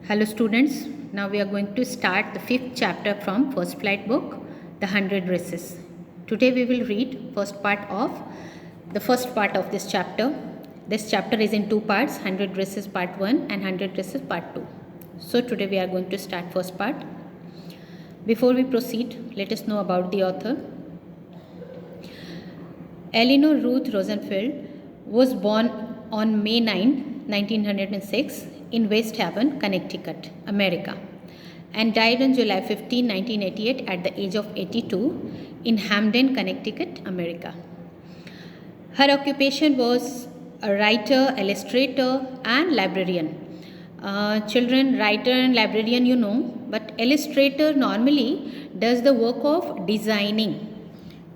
Hello students, now we are going to start the 5th chapter from First Flight book, The 100 Races. Today we will read the first part of this chapter. This chapter is in two parts, 100 Races part 1 and 100 Races part 2. So today we are going to start first part. Before we proceed, let us know about the author. Eleanor Ruth Rosenfeld was born on May 9, 1906 in West Haven, Connecticut, America, and died on July 15, 1988 at the age of 82 in Hamden, Connecticut, America. Her occupation was a writer, illustrator and librarian. Children, writer and librarian you know, but illustrator normally does the work of designing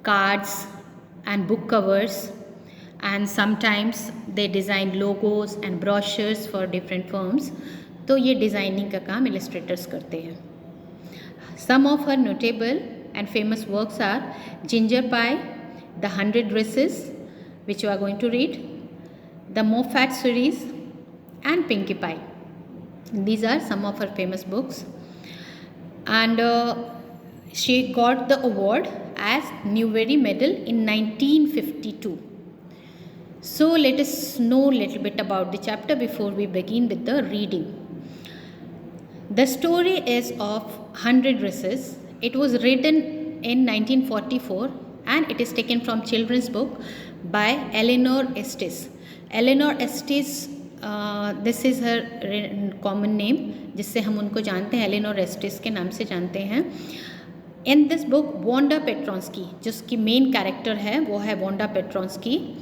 cards and book covers, and sometimes they design logos and brochures for different firms. तो ये designing का काम illustrators करते हैं. Some of her notable and famous works are Ginger Pie, The 100 Races, which you are going to read, the Moffat series, and Pinkie Pie. These are some of her famous books, and she got the award as Newbery Medal in 1952. So let us know a little bit about the chapter before we begin with the reading. The story is of 100 Races. It was written in 1944 and it is taken from children's book by Eleanor Estes. Eleanor Estes, this is her common name, जिससे हम उनको जानते हैं, Eleanor Estes के नाम से जानते हैं. In this book, Wanda Petronsky, जिसकी मेन कैरेक्टर है वो है Wanda Petronsky,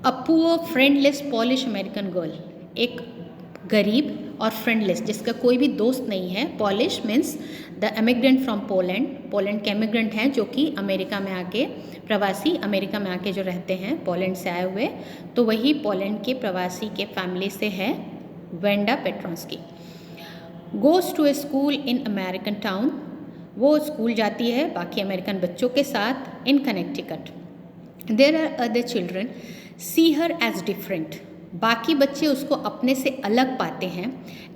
a poor friendless Polish American girl, एक गरीब और फ्रेंडलेस जिसका कोई भी दोस्त नहीं है. Polish means the emigrant from Poland, Poland के एमिग्रेंट हैं जो कि अमेरिका में आके प्रवासी अमेरिका में आके जो रहते हैं पोलैंड से आए हुए, तो वही पोलैंड के प्रवासी के फैमिली से है Wanda Petronski. Goes to a school in American town, वो स्कूल जाती है बाकी अमेरिकन बच्चों के साथ in Connecticut. There are other children see her as different, बाकी बच्चे उसको अपने से अलग पाते हैं.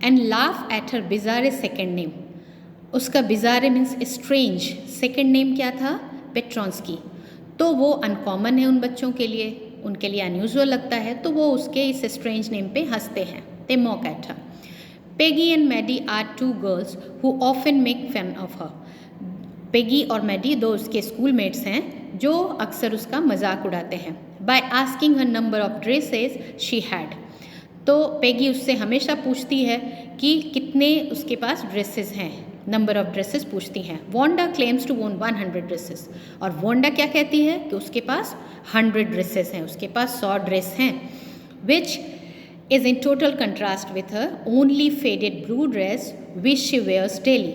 And laugh at her bizarre second name, उसका bizarre means strange second name क्या था, पेट्रॉन्स्की. तो वो अनकॉमन है उन बच्चों के लिए, उनके लिए अनयूजुअल लगता है, तो वो उसके इस स्ट्रेंज नेम पे हंसते हैं. They mock at her. Peggy and Maddie are two girls who often make fun of her. Peggy और मैडी दो उसके स्कूल मेट्स हैं जो अक्सर उसका मजाक उड़ाते हैं. By asking her number of dresses she had, तो पेगी उससे हमेशा पूछती है कि कितने उसके पास ड्रेसेस हैं, नंबर ऑफ ड्रेसेस पूछती हैं. Wanda claims to own 100 dresses, और वोंडा क्या कहती है कि उसके पास 100 ड्रेसेस हैं, उसके पास 100 ड्रेस हैं. Which is in total contrast with her only faded blue dress which she wears daily.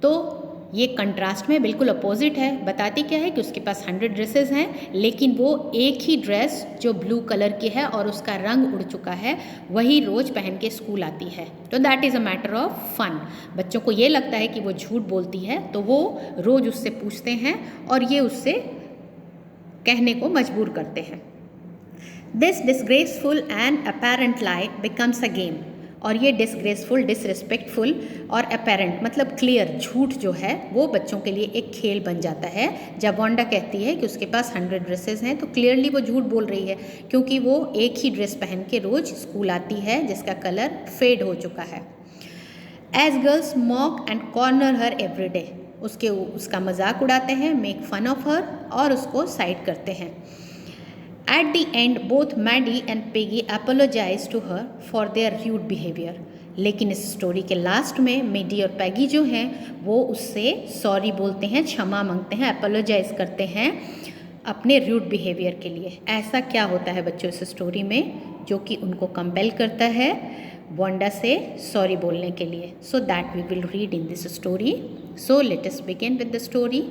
तो ये कंट्रास्ट में बिल्कुल अपोजिट है. बताती क्या है कि उसके पास 100 ड्रेसेस हैं, लेकिन वो एक ही ड्रेस जो ब्लू कलर की है और उसका रंग उड़ चुका है वही रोज़ पहन के स्कूल आती है. तो that is a matter of fun. बच्चों को ये लगता है कि वो झूठ बोलती है, तो वो रोज़ उससे पूछते हैं और ये उससे कहने को मजबूर करते हैं. This disgraceful and apparent lie becomes a game, और ये डिसग्रेसफुल, डिसरिस्पेक्टफुल और अपेरेंट मतलब क्लियर झूठ जो है वो बच्चों के लिए एक खेल बन जाता है. जब वांडा कहती है कि उसके पास 100 ड्रेसेस हैं तो क्लियरली वो झूठ बोल रही है, क्योंकि वो एक ही ड्रेस पहन के रोज़ स्कूल आती है जिसका कलर फेड हो चुका है. As girls mock and corner her every day, उसका मजाक उड़ाते हैं, मेक फन ऑफ हर, और उसको साइड करते हैं. At the end, both Maddie and Peggy apologize to her for their rude behavior. लेकिन इस स्टोरी के लास्ट में मेडी और पैगी जो हैं वो उससे सॉरी बोलते हैं, क्षमा मांगते हैं, अपोलोजाइज करते हैं अपने रूड बिहेवियर के लिए. ऐसा क्या होता है बच्चों इस स्टोरी में जो कि उनको कंपेल करता है वांडा से सॉरी बोलने के लिए? So that we will read in this story. So let us begin with the story.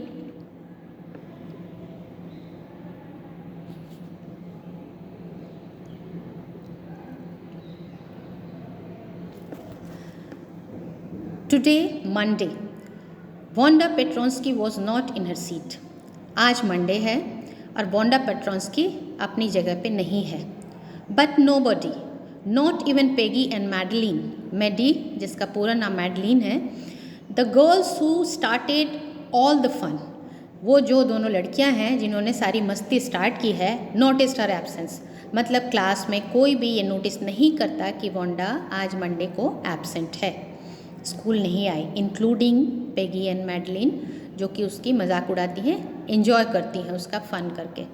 Today, Monday. Wanda Petronsky was not in her seat. आज मंडे है और वोंडा पेट्रॉन्स्की अपनी जगह पे नहीं है. But nobody, not even Peggy and Madeline, Maddie जिसका पूरा नाम मैडलिन है, the girls who started all the fun, वो जो दोनों लड़कियां हैं जिन्होंने सारी मस्ती स्टार्ट की है, नोटिस्ड हर एब्सेंस, मतलब क्लास में कोई भी ये नोटिस नहीं करता कि वांडा आज मंडे को एब्सेंट है, स्कूल नहीं आई, इंक्लूडिंग पेगी एंड मैडलिन, जो कि उसकी मजाक उड़ाती हैं, एंजॉय करती हैं उसका फ़न करके।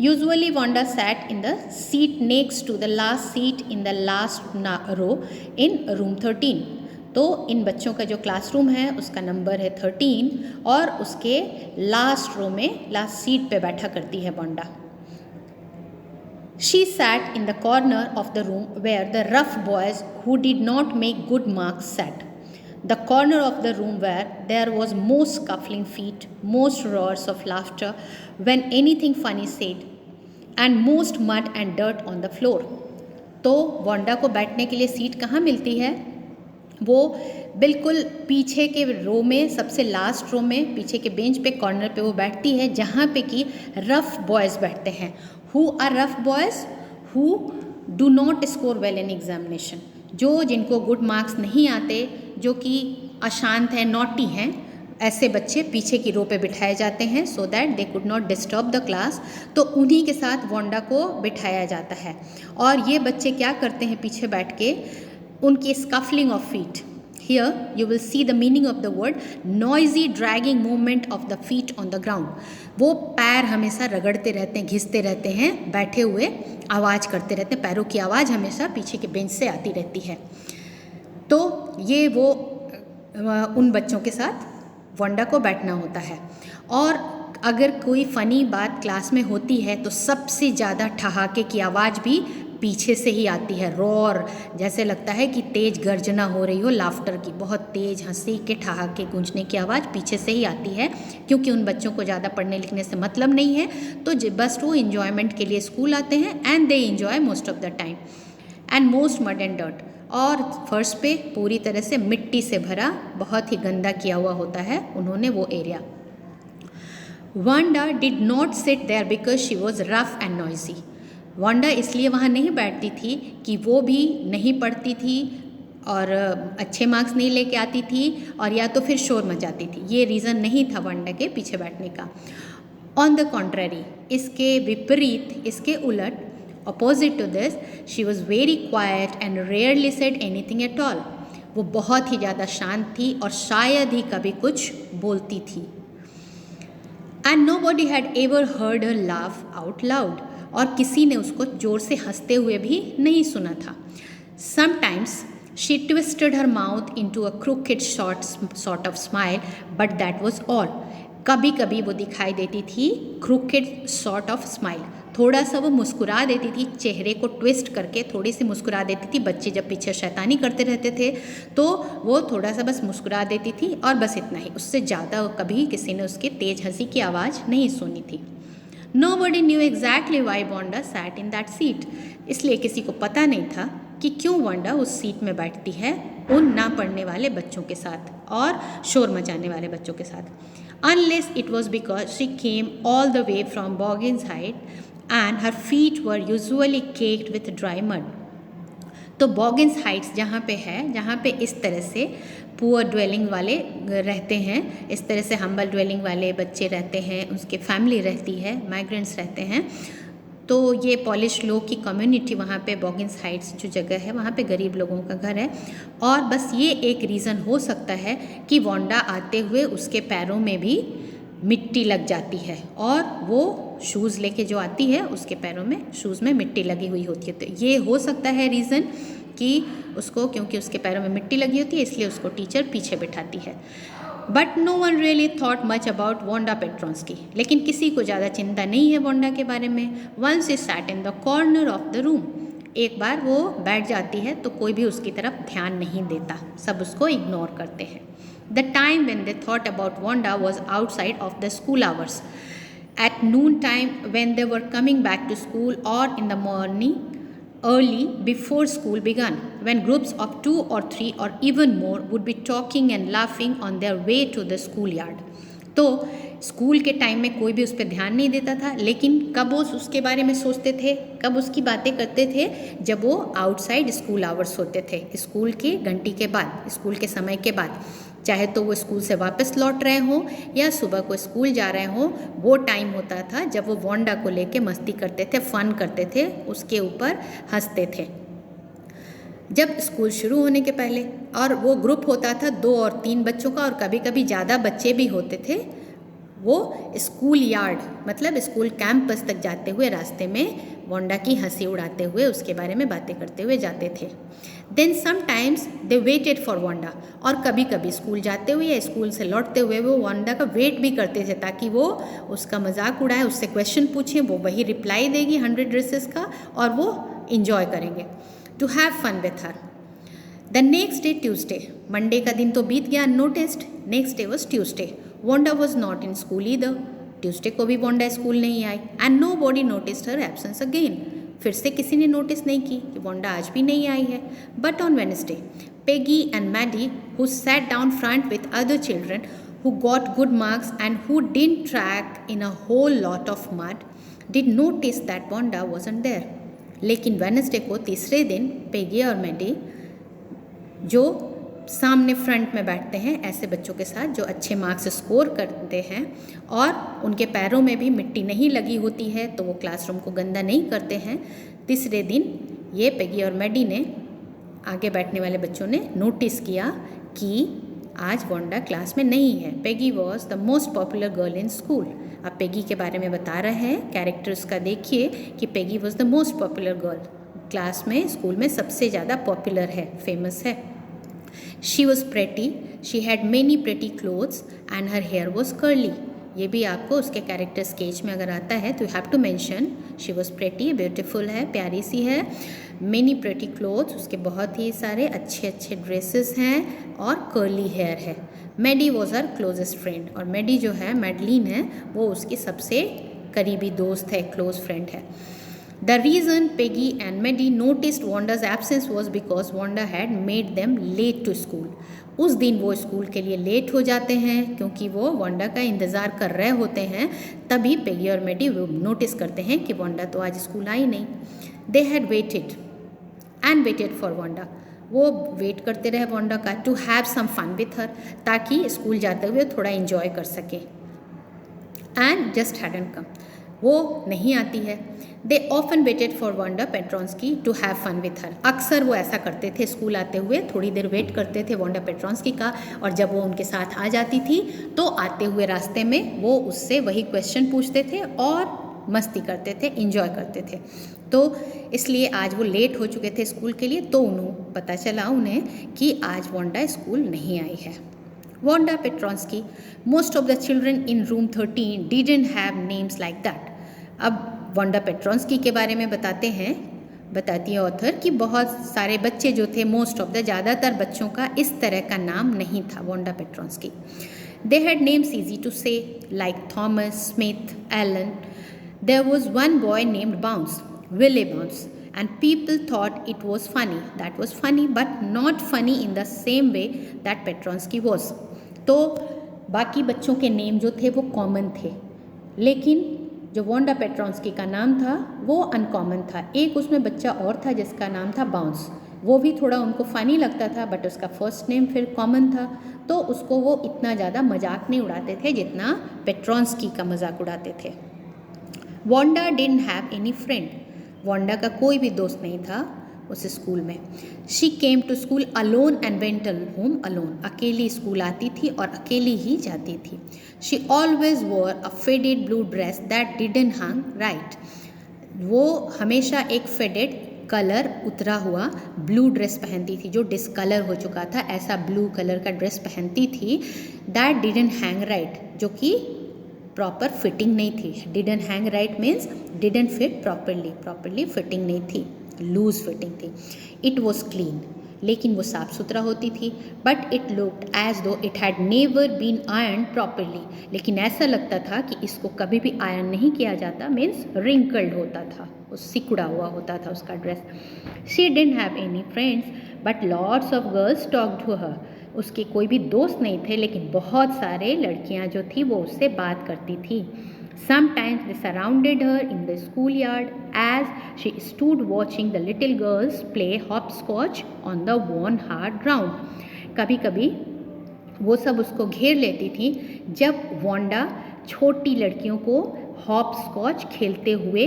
Usually Wanda sat in the seat next to the last seat in the last row in room 13। तो इन बच्चों का जो क्लासरूम है उसका नंबर है 13 और उसके लास्ट रो में लास्ट सीट पे बैठा करती है Wanda. She sat in the corner of the room where the rough boys who did not make good marks sat. The corner of the room where there was most scuffling feet, most roars of laughter when anything funny said, and most mud and dirt on the floor. तो Wanda को बैठने के लिए seat कहाँ मिलती है? वो बिल्कुल पीछे के रो में, सबसे लास्ट रो में, पीछे के बेंच पे, कॉर्नर पे वो बैठती है जहाँ पे कि रफ़ बॉयज़ बैठते हैं। Who are rough boys? Who do not score well in examination. जो जिनको गुड मार्क्स नहीं आते, जो कि अशांत हैं, नॉटी हैं, ऐसे बच्चे पीछे की रो पे बिठाए जाते हैं so that they could not disturb the class. तो उन्हीं के साथ वांडा को बिठाया जाता है और ये बच्चे क्या करते हैं पीछे बैठ के, उनकी scuffling of feet, here you will see the meaning of the word noisy dragging movement of the feet on the ground. वो पैर हमेशा रगड़ते रहते हैं, घिसते रहते हैं, बैठे हुए आवाज़ करते रहते हैं, पैरों की आवाज़ हमेशा पीछे के बेंच से आती रहती है। तो ये वो उन बच्चों के साथ वांडा को बैठना होता है। और अगर कोई फ़नी बात क्लास में होती है तो सबसे ज़्यादा ठहाके की आवाज़ भी पीछे से ही आती है, रोर, जैसे लगता है कि तेज़ गर्जना हो रही हो, लाफ्टर की, बहुत तेज़ हंसी के ठहाके गूंजने की आवाज़ पीछे से ही आती है, क्योंकि उन बच्चों को ज़्यादा पढ़ने लिखने से मतलब नहीं है, तो बस वो इन्जॉयमेंट के लिए स्कूल आते हैं and they enjoy most of the time. And most mud and dirt, और फर्श पे पूरी तरह से मिट्टी से भरा, बहुत ही गंदा किया हुआ होता है उन्होंने वो area. Wanda did not sit there because she was rough and noisy. Wanda इसलिए वहाँ नहीं बैठती थी कि वो भी नहीं पढ़ती थी और अच्छे मार्क्स नहीं लेके आती थी और या तो फिर शोर मचाती थी, ये रीज़न नहीं था वांडा के पीछे बैठने का। ऑन द कॉन्ट्ररी, इसके विपरीत, इसके उलट, opposite to this, she was very quiet and rarely said anything at all. वो बहुत ही ज़्यादा शांत थी और शायद ही कभी कुछ बोलती थी। And nobody had ever heard her laugh out loud, और किसी ने उसको ज़ोर से हंसते हुए भी नहीं सुना था। Sometimes she twisted her mouth into a crooked sort of smile, but that was all. कभी कभी वो दिखाई देती थी क्रूकेड सॉर्ट ऑफ स्माइल, थोड़ा सा वो मुस्कुरा देती थी, चेहरे को ट्विस्ट करके थोड़ी सी मुस्कुरा देती थी। बच्चे जब पीछे शैतानी करते रहते थे तो वो थोड़ा सा बस मुस्कुरा देती थी और बस इतना ही, उससे ज़्यादा कभी किसी ने उसके तेज़ हंसी की आवाज़ नहीं सुनी थी। Nobody knew exactly why Wanda sat in that seat. इसलिए किसी को पता नहीं था कि क्यों वांडा उस सीट में बैठती है उन ना पढ़ने वाले बच्चों के साथ और शोर मचाने वाले बच्चों के साथ। Unless it was because she came all the way from Boggins Heights and her feet were usually caked with dry mud. तो बॉगिन्स हाइट्स जहाँ पे है, जहाँ पे इस तरह से पुअर ड्वेलिंग वाले रहते हैं, इस तरह से हम्बल ड्वेलिंग वाले बच्चे रहते हैं, उसके फैमिली रहती है, माइग्रेंट्स रहते हैं, तो ये पॉलिश लोग की कम्युनिटी वहाँ पे बॉगिन्स हाइट्स जो जगह है वहाँ पे गरीब लोगों का घर है। और बस ये एक रीज़न हो सकता है कि वांडा आते हुए उसके पैरों में भी मिट्टी लग जाती है और वो शूज़ लेके जो आती है उसके पैरों में, शूज़ में मिट्टी लगी हुई होती है। तो ये हो सकता है रीज़न कि उसको, क्योंकि उसके पैरों में मिट्टी लगी होती है इसलिए उसको टीचर पीछे बिठाती है। But no one really thought much about Wanda Petronski, लेकिन किसी को ज़्यादा चिंता नहीं है वांडा के बारे में। Once she sat in the corner of the room, एक बार वो बैठ जाती है तो कोई भी उसकी तरफ ध्यान नहीं देता, सब उसको इग्नोर करते हैं। The time when they thought about Wanda was outside of the school hours. At noon time, when they were coming back to school, or in the morning early before school began, when groups of 2 or 3 or even more would be talking and laughing on their way to the schoolyard. तो school के time में कोई भी उस पर ध्यान नहीं देता था, लेकिन कब वो उसके बारे में सोचते थे, कब उसकी बातें करते थे, जब वो आउटसाइड स्कूल आवर्स होते थे, स्कूल की घंटी के बाद, स्कूल के समय के बाद, चाहे तो वो स्कूल से वापस लौट रहे हों या सुबह को स्कूल जा रहे हों, वो टाइम होता था जब वो वांडा को लेके मस्ती करते थे, फन करते थे, उसके ऊपर हंसते थे। जब स्कूल शुरू होने के पहले, और वो ग्रुप होता था 2 और 3 बच्चों का, और कभी कभी ज़्यादा बच्चे भी होते थे, वो स्कूल यार्ड मतलब स्कूल कैंपस तक जाते हुए रास्ते में वांडा की हंसी उड़ाते हुए उसके बारे में बातें करते हुए जाते थे। Then sometimes they waited for Wanda, और कभी कभी स्कूल जाते हुए या स्कूल से लौटते हुए वो वांडा का वेट भी करते थे ताकि वो उसका मजाक उड़ाए, उससे क्वेश्चन पूछें, वो वही रिप्लाई देगी 100 ड्रेसेस का, और वो इंजॉय करेंगे, to have fun with her. The next day Tuesday, Monday का दिन तो बीत गया unnoticed, next day was Tuesday. Wanda was not in school either, Tuesday को भी वांडा स्कूल नहीं आई, and nobody noticed her absence again, फिर से किसी ने नोटिस नहीं की कि वांडा आज भी नहीं आई है। But on Wednesday, Peggy and Maddie, who sat down front with other children who got good marks and who didn't track in a whole lot of mud, did notice that Wanda wasn't there. लेकिन Wednesday को तीसरे दिन Peggy और Maddie, जो सामने front में बैठते हैं ऐसे बच्चों के साथ जो अच्छे मार्क्स स्कोर करते हैं और उनके पैरों में भी मिट्टी नहीं लगी होती है तो वो क्लासरूम को गंदा नहीं करते हैं, तीसरे दिन ये पेगी और मैडी ने, आगे बैठने वाले बच्चों ने नोटिस किया कि आज वांडा क्लास में नहीं है। Peggy was the most popular girl in school. अब पेगी के बारे में बता रहे हैं, कैरेक्टर्स का देखिए कि Peggy was the most popular girl, class में स्कूल में सबसे ज़्यादा पॉपुलर है, फेमस है। She was pretty, she had many pretty clothes and her hair was curly. ये भी आपको उसके कैरेक्टर स्केच में अगर आता है तो you have to mention she was pretty, beautiful है, प्यारी सी है। मेनी प्रेटी क्लोथ्स, उसके बहुत ही सारे अच्छे अच्छे ड्रेसेस हैं और कर्ली हेयर है। Maddie was her closest friend, और मैडी जो है, मैडलिन है, वो उसकी सबसे करीबी दोस्त है, क्लोज फ्रेंड है। The reason Peggy and Maddie noticed Wanda's absence was because Wanda had made them late to school. उस दिन वो स्कूल के लिए लेट हो जाते हैं क्योंकि वो वांडा का इंतज़ार कर रहे होते हैं, तभी पेगी और मैडी वो नोटिस करते हैं कि वांडा तो आज स्कूल आई नहीं। They had waited and waited for Wanda. वो वेट करते रहे वांडा का, to have some fun with her, ताकि स्कूल जाते हुए थोड़ा इंजॉय कर सके। And just hadn't come. वो नहीं आती है। They often waited for Wanda Petronski to have fun with her. अक्सर वो ऐसा करते थे, स्कूल आते हुए थोड़ी देर वेट करते थे वांडा पेट्रॉन्स्की का, और जब वो उनके साथ आ जाती थी तो आते हुए रास्ते में वो उससे वही क्वेश्चन पूछते थे और मस्ती करते थे, इंजॉय करते थे। तो इसलिए आज वो लेट हो चुके थे स्कूल के लिए, तो उन्हें पता चला कि आज वांडा स्कूल नहीं आई है। Wanda Petronsky, most of the children in room 13 didn't have names like that. अब वांडा पेट्रॉन्स्की के बारे में बताती है ऑथर कि बहुत सारे बच्चे जो थे, मोस्ट ऑफ द, ज़्यादातर बच्चों का इस तरह का नाम नहीं था Wanda Petronski. They had names easy to say, like Thomas, Smith, Allen. There was one boy named Bounce, Willie Bounce, and people thought it was funny. That was funny, but not funny in the same way that Petronsky was. तो बाकी बच्चों के name जो थे वो common थे, लेकिन जो वांडा पेट्रॉन्स्की का नाम था वो अनकॉमन था। एक उसमें बच्चा और था जिसका नाम था बाउंस, वो भी थोड़ा उनको फ़नी लगता था, बट उसका फर्स्ट नेम फिर कॉमन था, तो उसको वो इतना ज़्यादा मजाक नहीं उड़ाते थे जितना पेट्रॉन्स्की का मजाक उड़ाते थे। Wanda didn't have any friend, Wanda का कोई भी दोस्त नहीं था उस स्कूल में। She came to school alone and went home alone, अकेली स्कूल आती थी और अकेली ही जाती थी। She always wore a faded blue dress that didn't hang right, वो हमेशा एक फेडेड कलर उतरा हुआ ब्लू ड्रेस पहनती थी जो डिसकलर हो चुका था, ऐसा ब्लू कलर का ड्रेस पहनती थी। दैट डिडंट हैंग राइट, जो कि प्रॉपर फिटिंग नहीं थी। Didn't hang right means didn't fit properly fitting नहीं थी, लूज फिटिंग थी। इट वॉज क्लीन, लेकिन वो साफ़ सुथरा होती थी। But it looked as though it had never been iron properly, लेकिन ऐसा लगता था कि इसको कभी भी आयरन नहीं किया जाता, मीन्स रिंकल्ड होता था, वो सिकुड़ा हुआ होता था उसका dress. She didn't have any friends but lots of girls talked to her, उसके कोई भी दोस्त नहीं थे, लेकिन बहुत सारे लड़कियां जो थी वो उससे बात करती थी. Sometimes they surrounded her in the schoolyard as she stood watching the little girls play hopscotch on the worn hard ground. कभी कभी वो सब उसको घेर लेती थी जब वांडा छोटी लड़कियों को हॉपस्कॉच खेलते हुए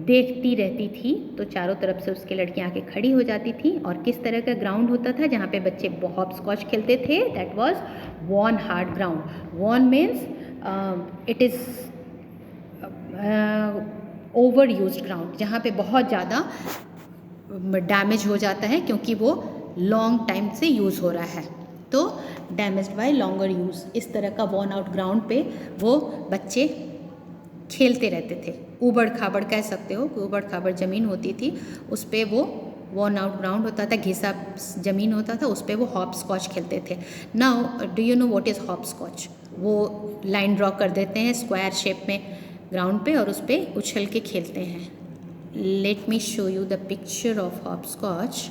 देखती रहती थी. तो चारों तरफ से उसके लड़कियां आके खड़ी हो जाती थी. और किस तरह का ग्राउंड होता था जहाँ पे बच्चे हॉपस्कॉच खेलते थे? That was worn hard ground. Worn means it is overused ground, जहाँ पे बहुत ज़्यादा डैमेज हो जाता है क्योंकि वो लॉन्ग टाइम से यूज़ हो रहा है. तो डैमेज्ड बाय लॉन्गर यूज़, इस तरह का वॉर्न आउट ग्राउंड पे वो बच्चे खेलते रहते थे. ऊबड़ खाबड़ कह सकते हो, ऊबड़ खाबड़ ज़मीन होती थी, उस पर वो वॉर्न आउट ग्राउंड होता था, घिसा ज़मीन होता था, उस पर वो हॉपस्कॉच खेलते थे. Now do you know what is hopscotch? वो लाइन ड्रॉ कर देते हैं स्क्वायर शेप में ग्राउंड पे और उस पर उछल के खेलते हैं. Let me show you the picture of hopscotch.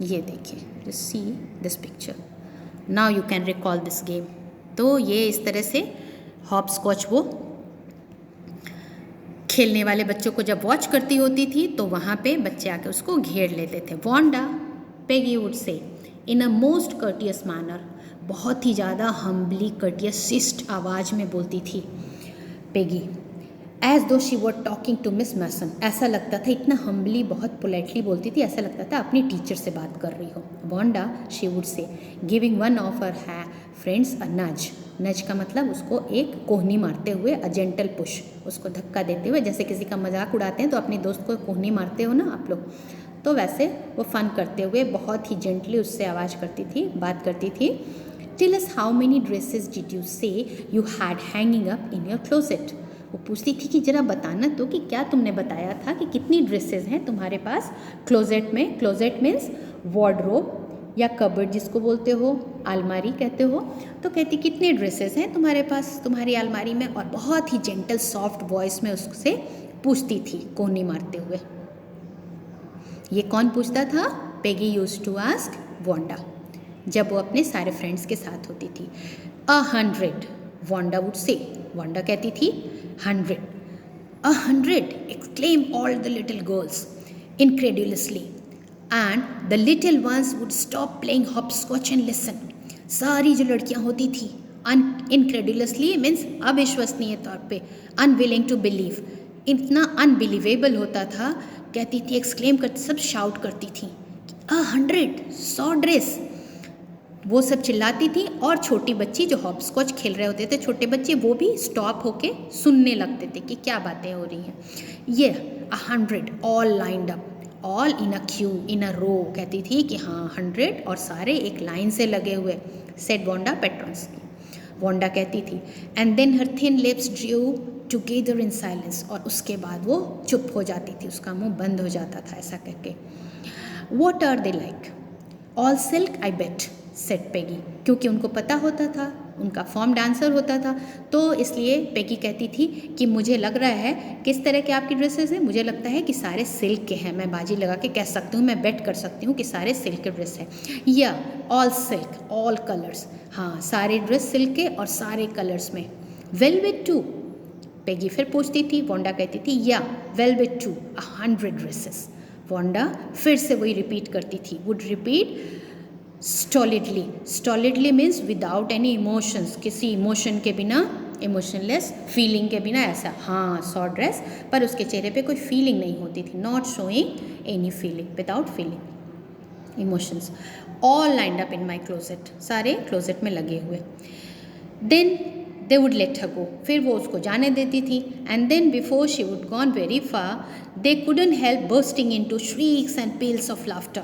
ये देखिए, just see this picture. Now you can recall this game. तो ये इस तरह से हॉपस्कॉच वो खेलने वाले बच्चों को जब वॉच करती होती थी तो वहाँ पे बच्चे आके उसको घेर लेते थे. Wanda, Peggy would say in a most courteous manner, बहुत ही ज़्यादा हम्बली कर्टियसिस्ट आवाज़ में बोलती थी Peggy. As though she were talking to Miss Mason, ऐसा लगता था, इतना हम्बली बहुत पोलाइटली बोलती थी, ऐसा लगता था अपनी टीचर से बात कर रही हो. Wanda, she would say giving one of her friends a nudge. Nudge का मतलब उसको एक कोहनी मारते हुए, अ जेंटल पुश, उसको धक्का देते हुए. जैसे किसी का मजाक उड़ाते हैं तो अपने दोस्त को कोहनी मारते हो ना आप लोग, तो वैसे वो फन करते हुए बहुत ही जेंटली उससे आवाज़ करती थी, बात करती थी. Tell us how many dresses did you say you had hanging up in your closet. वो पूछती थी कि जरा बताना तो कि क्या तुमने बताया था कि कितनी ड्रेसेस हैं तुम्हारे पास क्लोजेट में. क्लोजेट मीन्स वार्डरोब या कबर्ड जिसको बोलते हो, अलमारी कहते हो. तो कहती कितने ड्रेसेस हैं तुम्हारे पास तुम्हारी अलमारी में, और बहुत ही जेंटल सॉफ्ट वॉइस में उससे पूछती थी कोहनी मारते हुए. ये कौन पूछता था? Peggy used to ask Wanda जब वो अपने सारे फ्रेंड्स के साथ होती थी. 100 वांडा वुड से, वांडा कहती थी 100. 100 exclaim all the little girls incredulously, and the little ones would stop playing hopscotch and listen. सारी जो लड़कियां होती थी, incredulously means अविश्वसनीय तौर पे, unwilling to believe, इतना unbelievable होता था. कहती थी, एक्सक्लेम करती, सब शाउट करती थी 100 ड्रेस, वो सब चिल्लाती थी. और छोटी बच्ची जो हॉपस्कॉच खेल रहे होते थे, छोटे बच्चे, वो भी स्टॉप होके सुनने लगते थे कि क्या बातें हो रही हैं. ये 100 all lined up, all in a queue, in a row. कहती थी कि हाँ 100 और सारे एक लाइन से लगे हुए. Said Wanda Petronski. वांडा कहती थी, and then her thin lips drew together in silence. और उसके बाद वो चुप हो जाती थी, उसका मुंह बंद हो जाता था ऐसा करके. What are they like? All silk I bet, said Peggy. क्योंकि उनको पता होता था, उनका फॉर्म डांसर होता था, तो इसलिए पेगी कहती थी कि मुझे लग रहा है, किस तरह के आपकी ड्रेसेस हैं? मुझे लगता है कि सारे सिल्क के हैं. मैं बाजी लगा के कह सकती हूँ, मैं बेट कर सकती हूँ कि सारे सिल्क के ड्रेस हैं. या ऑल सिल्क, ऑल कलर्स. हाँ, सारे ड्रेस सिल्क के और सारे कलर्स में. वेलवेट टू, पेगी फिर पूछती थी. वांडा कहती थी या वेलवेट टू, 100 ड्रेसेस. वांडा फिर से वही रिपीट करती थी, would repeat stolidly. Stolidly means without any emotions, किसी इमोशन के बिना, इमोशनलेस, फीलिंग के बिना, ऐसा. हाँ 100 ड्रेस, पर उसके चेहरे पे कोई फीलिंग नहीं होती थी. Not showing any feeling, without feeling emotions. All lined up in my closet, सारे क्लोजेट में लगे हुए. Then they would let her go, फिर वो उसको जाने देती थी. And then before she would gone very far, they couldn't help bursting into shrieks and peals of laughter.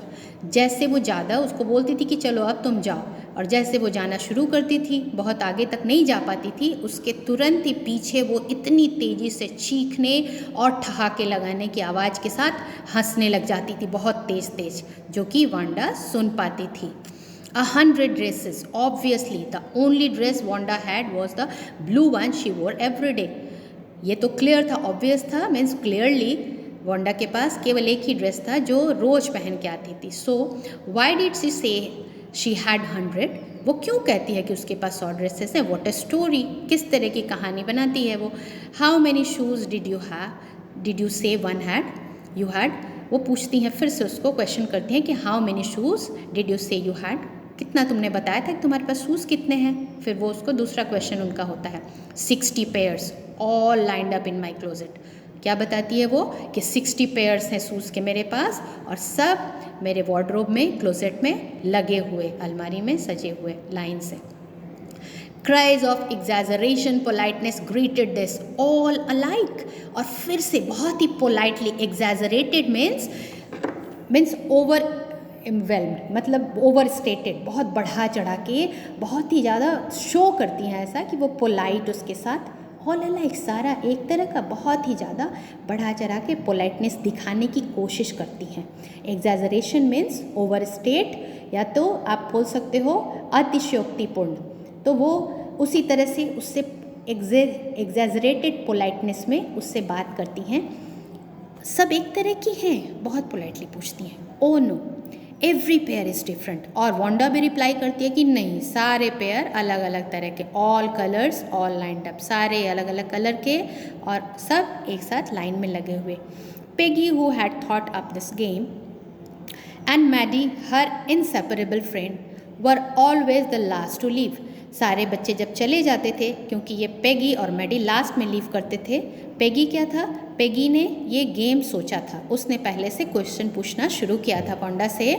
जैसे वो ज़्यादा उसको बोलती थी कि चलो अब तुम जाओ, और जैसे वो जाना शुरू करती थी, बहुत आगे तक नहीं जा पाती थी, उसके तुरंत ही पीछे वो इतनी तेज़ी से चीखने और ठहाके लगाने की आवाज़ के साथ हंसने लग जाती थी, बहुत तेज़ तेज़, जो कि वांडा सुन पाती थी. 100 dresses. Obviously, the only dress Wanda had was the blue one she wore every day. ये तो क्लियर था, ऑब्वियस था, मीन्स क्लियरली वांडा के पास केवल एक ही ड्रेस था जो रोज पहन के आती थी. सो वाई डिड शी से शी हैड 100, वो क्यों कहती है कि उसके पास 100 ड्रेसेस हैं? व्हाट अ स्टोरी, किस तरह की कहानी बनाती है वो? How many shoes did you have, did you से वन हैड, यू हैड, वो पूछती हैं फिर से उसको, क्वेश्चन करती हैं कि how many shoes did you say you had, कितना तुमने बताया था कि तुम्हारे पास शूज़ कितने हैं? फिर वो उसको दूसरा क्वेश्चन उनका होता है 60 pairs all lined up in my closet. क्या बताती है वो कि 60 पेयर्स हैं शूज़ के मेरे पास और सब मेरे वार्डरोब में, क्लोजेट में लगे हुए, अलमारी में सजे हुए लाइन से। Cries of exaggeration, politeness greeted this all alike. और फिर से बहुत ही politely, exaggerated means over इम्वेल्म्ड, मतलब ओवर स्टेटेड, बहुत बढ़ा चढ़ा के, बहुत ही ज़्यादा शो करती हैं ऐसा कि वो पोलाइट उसके साथ ऑल अलाइक, सारा एक तरह का, बहुत ही ज़्यादा बढ़ा चढ़ा के पोलाइटनेस दिखाने की कोशिश करती हैं। एग्जैजरेशन मीन्स ओवर स्टेट, या तो आप बोल सकते हो अतिशयोक्तिपूर्ण, तो वो उसी तरह से उससे एग्जैजरेटेड पोलाइटनेस में उससे बात करती हैं। सब एक तरह की हैं, बहुत पोलाइटली पूछती हैं, oh know every pair is different. और वांडा भी रिप्लाई करती है कि नहीं, सारे पेयर अलग अलग तरह के, all colours all lined up, सारे अलग अलग कलर के और सब एक साथ लाइन में लगे हुए। Peggy who had thought up this game and Maddie her inseparable friend were always the last to leave. सारे बच्चे जब चले जाते थे, क्योंकि ये पेगी और मैडी लास्ट में लीव करते थे। पेगी क्या था, पेगी ने ये गेम सोचा था, उसने पहले से क्वेश्चन पूछना शुरू किया था वांडा से,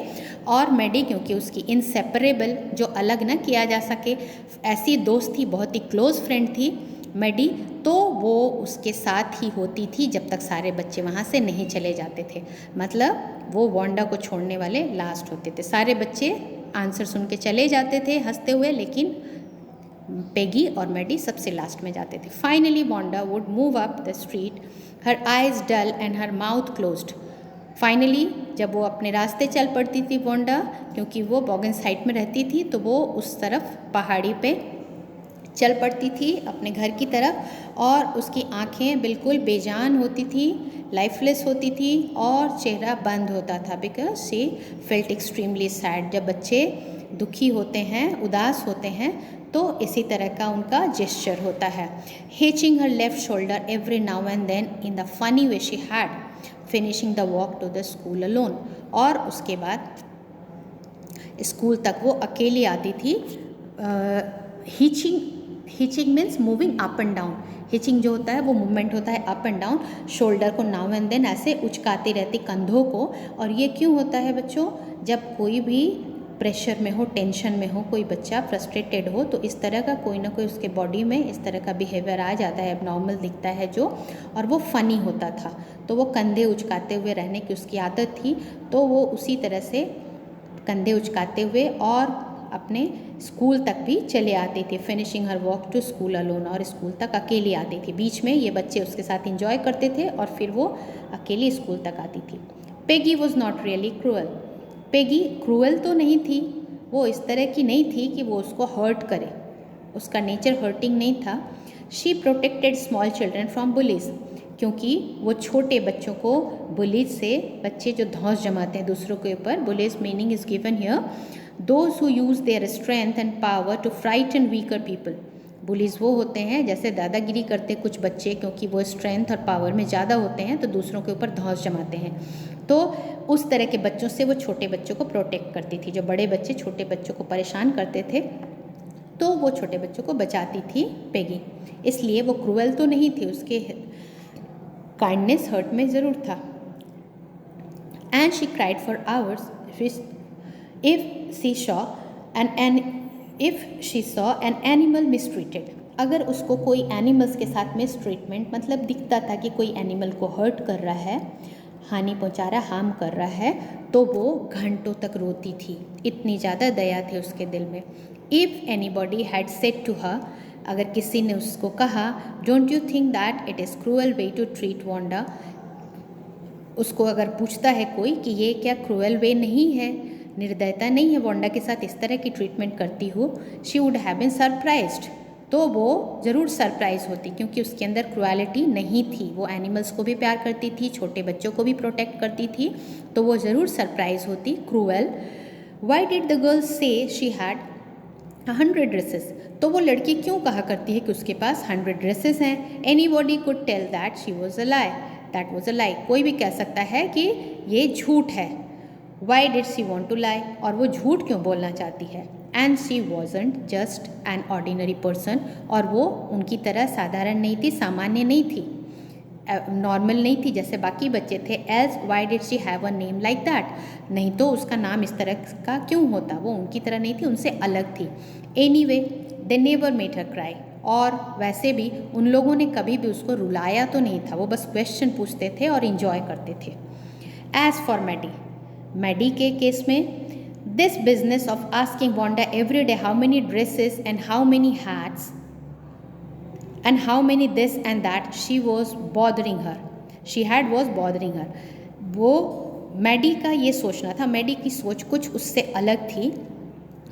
और मैडी क्योंकि उसकी इनसेपरेबल, जो अलग ना किया जा सके, ऐसी दोस्त थी, बहुत ही क्लोज फ्रेंड थी मैडी, तो वो उसके साथ ही होती थी जब तक सारे बच्चे वहाँ से नहीं चले जाते थे। मतलब वो वांडा को छोड़ने वाले लास्ट होते थे। सारे बच्चे आंसर सुन के चले जाते थे हंसते हुए, लेकिन पेगी और मैडी सबसे लास्ट में जाते थे। Finally Wanda would move up the street, her eyes dull and her mouth closed. Finally जब वो अपने रास्ते चल पड़ती थी वांडा, क्योंकि वो बॉगनसाइड में रहती थी, तो वो उस तरफ पहाड़ी पे चल पड़ती थी अपने घर की तरफ, और उसकी आंखें बिल्कुल बेजान होती थी, लाइफलेस होती थी, और चेहरा बंद होता था, because she felt extremely sad. जब बच्चे दुखी होते हैं, उदास होते हैं, तो इसी तरह का उनका जेस्चर होता है। Hitching her left shoulder every now and then in the funny way she had, finishing the walk to the school alone. और उसके बाद स्कूल तक वो अकेली आती थी। Hitching means moving up and down. Hitching जो होता है वो मूवमेंट होता है अप एंड डाउन, शोल्डर को नाउ एंड देन ऐसे उचकाती रहती, कंधों को। और ये क्यों होता है बच्चों, जब कोई भी प्रेशर में हो, टेंशन में हो, कोई बच्चा फ्रस्ट्रेटेड हो, तो इस तरह का कोई ना कोई उसके बॉडी में इस तरह का बिहेवियर आ जाता है, एबनॉर्मल दिखता है जो, और वो फ़नी होता था, तो वो कंधे उचकाते हुए रहने की उसकी आदत थी, तो वो उसी तरह से कंधे उचकाते हुए और अपने स्कूल तक भी चले आती थी। Finishing her walk to school alone, और स्कूल तक अकेली आती थी। बीच में ये बच्चे उसके साथ इंजॉय करते थे और फिर वो अकेली स्कूल तक आती थी। Peggy was not really cruel. Peggy cruel तो नहीं थी, वो इस तरह की नहीं थी कि वो उसको हर्ट करे, उसका नेचर हर्टिंग नहीं था। She protected small children from bullies, क्योंकि वो छोटे बच्चों को बुलीज से, बच्चे जो धौंस जमाते हैं दूसरों के ऊपर, bullies meaning is given here those who use their strength and power to frighten weaker people. Bullies वो होते हैं जैसे दादागिरी करते कुछ बच्चे, क्योंकि वो स्ट्रेंथ और पावर में ज़्यादा होते हैं तो दूसरों के ऊपर धौंस जमाते हैं, तो उस तरह के बच्चों से वो छोटे बच्चों को प्रोटेक्ट करती थी। जो बड़े बच्चे छोटे बच्चों को परेशान करते थे, तो वो छोटे बच्चों को बचाती थी पेगी। इसलिए वो क्रूअल तो नहीं थी, उसके काइंडनेस हर्ट में ज़रूर था। And she cried for hours if she saw an animal mistreated। अगर उसको कोई एनिमल्स के साथ मिसट्रीटमेंट, मतलब दिखता था कि कोई एनिमल को हर्ट कर रहा है, हानि पहुंचा रहा, हार्म कर रहा है, तो वो घंटों तक रोती थी, इतनी ज़्यादा दया थी उसके दिल में। If anybody had said to her, अगर किसी ने उसको कहा, don't you think that it is cruel way to treat Wanda, उसको अगर पूछता है कोई कि ये क्या क्रूअल वे नहीं है, निर्दयता नहीं है, वांडा के साथ इस तरह की ट्रीटमेंट करती हो, she would have been surprised, तो वो ज़रूर सरप्राइज होती, क्योंकि उसके अंदर क्रुएलिटी नहीं थी। वो एनिमल्स को भी प्यार करती थी, छोटे बच्चों को भी प्रोटेक्ट करती थी, तो वो ज़रूर सरप्राइज होती। Cruel why did the girl say she had 100 dresses, तो वो लड़की क्यों कहा करती है कि उसके पास 100 ड्रेसेस हैं? Anybody could tell that she was a lie, that was a lie, कोई भी कह सकता है कि ये झूठ है। Why did she want to lie, और वो झूठ क्यों बोलना चाहती है? And she wasn't just an ordinary person, और वो उनकी तरह साधारण नहीं थी, सामान्य नहीं थी, नॉर्मल नहीं थी जैसे बाकी बच्चे थे। As why did she have a name like that, नहीं तो उसका नाम इस तरह का क्यों होता, वो उनकी तरह नहीं थी, उनसे अलग थी। Anyway they never made her cry, और वैसे भी उन लोगों ने कभी भी उसको रुलाया तो नहीं था, वो बस क्वेश्चन पूछते थे और इन्जॉय करते थे। एज फॉर मैडी, मैडी के केस में, this business of asking Wanda every day how many dresses and how many hats and how many this and that she was bothering her, she had was bothering her, वो Maddie का ये सोचना था, Maddie की सोच कुछ उससे अलग थी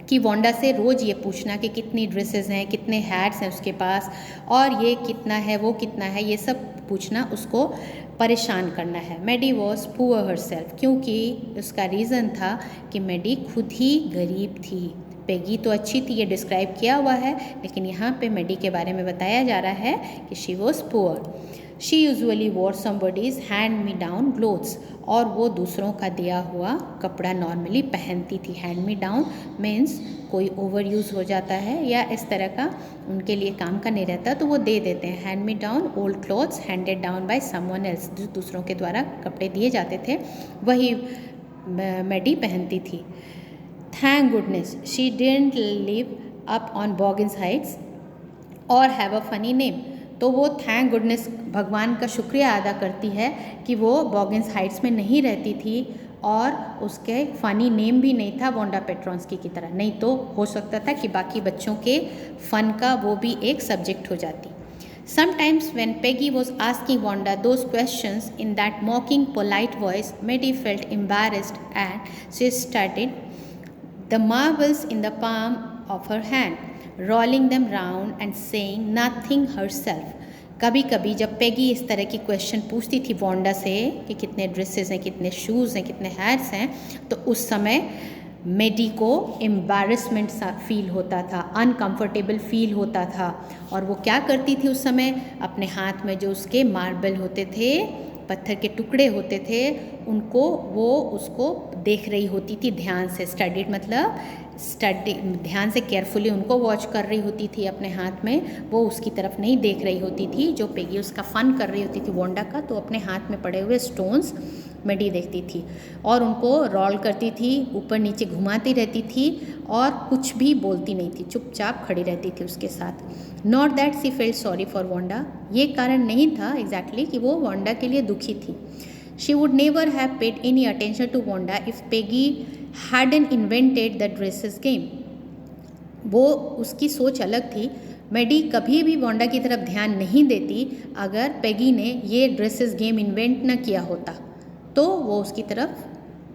कि वोंडा से रोज़ ये पूछना कि कितनी ड्रेसेस हैं, कितने हैट्स हैं उसके पास, और ये कितना है, वो कितना है, ये सब पूछना उसको परेशान करना है। मैडी वॉज पुअर हरसेल्फ, क्योंकि उसका रीज़न था कि मैडी खुद ही गरीब थी। पेगी तो अच्छी थी, ये डिस्क्राइब किया हुआ है, लेकिन यहाँ पे मैडी के बारे में बताया जा रहा है कि she was poor. She usually war somebody's hand me down clothes, और वो दूसरों का दिया हुआ कपड़ा नॉर्मली पहनती थी। हैंड मी डाउन मीन्स कोई ओवर यूज़ हो जाता है या इस तरह का उनके लिए काम का नहीं रहता तो वो दे देते हैं। Hand me down old clothes handed down by someone else, जो दूसरों के द्वारा कपड़े दिए जाते थे वही मैडी पहनती थी। Thank goodness she didn't live up on Boggins Heights or have a funny name, तो वो थैंक गुडनेस भगवान का शुक्रिया अदा करती है कि वो बॉगिन्स हाइट्स में नहीं रहती थी और उसके फ़नी नेम भी नहीं था वोंडा पेट्रोंस्की की तरह, नहीं तो हो सकता था कि बाकी बच्चों के फ़न का वो भी एक सब्जेक्ट हो जाती। Sometimes when Peggy was asking Wanda those questions in that mocking, polite voice, Maddie felt embarrassed and she studied the marbles in the palm of her hand, rolling them round and saying nothing herself. कभी कभी जब Peggy इस तरह की question पूछती थी Wanda से कि कितने ड्रेसेस हैं, कितने शूज़ हैं, कितने हैट्स हैं, तो उस समय मेडी को एम्बैरसमेंट सा फील होता था, अनकंफर्टेबल फील होता था, और वो क्या करती थी उस समय, अपने हाथ में जो उसके मार्बल होते थे, पत्थर के टुकड़े होते थे, उनको वो उसको देख रही होती थी ध्यान से। स्टडीड मतलब स्टडी, ध्यान से केयरफुली उनको वॉच कर रही होती थी अपने हाथ में, वो उसकी तरफ नहीं देख रही होती थी। जो पेगी उसका फ़न कर रही होती थी वोंडा का, तो अपने हाथ में पड़े हुए स्टोन्स मेडी देखती थी और उनको रोल करती थी, ऊपर नीचे घुमाती रहती थी और कुछ भी बोलती नहीं थी, चुपचाप खड़ी रहती थी उसके साथ। Not that C felt sorry for Wanda, ये कारण नहीं था एग्जैक्टली कि वो वोंडा के लिए दुखी थी। She would never have paid any attention to Wanda if Peggy hadn't invented the dresses game, वो उसकी सोच अलग थी। मेडी कभी भी वोंडा की तरफ ध्यान नहीं देती अगर पेगी ने ये ड्रेसेस गेम इन्वेंट न किया होता, तो वो उसकी तरफ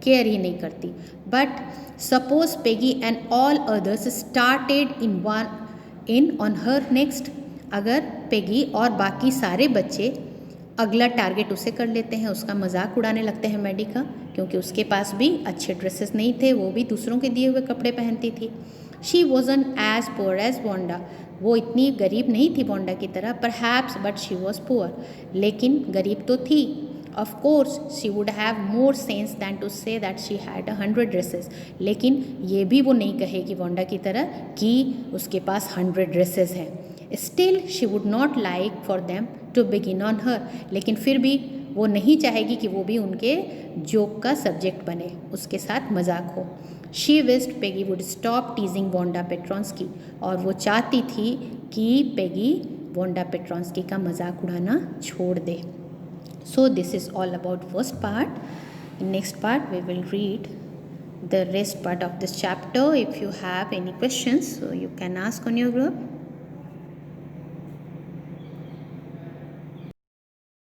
केयर ही नहीं करती। But suppose Peggy and all others started in on her next, अगर पेगी और बाकी सारे बच्चे अगला टारगेट उसे कर लेते हैं, उसका मजाक उड़ाने लगते हैं मेडी का, क्योंकि उसके पास भी अच्छे ड्रेसेस नहीं थे, वो भी दूसरों के दिए हुए कपड़े पहनती थी। She wasn't as poor as Wanda, वो इतनी गरीब नहीं थी वोंडा की तरह, perhaps, but she was poor, लेकिन गरीब तो थी। Of course, she would have more sense than to say that she had 100 dresses. लेकिन ये भी वो नहीं कहेगी वोंडा की तरह कि उसके पास 100 ड्रेसेस हैं। Still, she would not like for them to begin on her. लेकिन फिर भी वो नहीं चाहेगी कि वो भी उनके जोक का सब्जेक्ट बने, उसके साथ मजाक हो। She wished Peggy would stop teasing Wanda Petronsky. और वो चाहती थी कि पेगी वोंडा पेट्रोंस्की का मजाक उड़ाना छोड़ दे। So this is all about first part. In next part we will read the rest part of this chapter. If you have any questions, so you can ask on your group.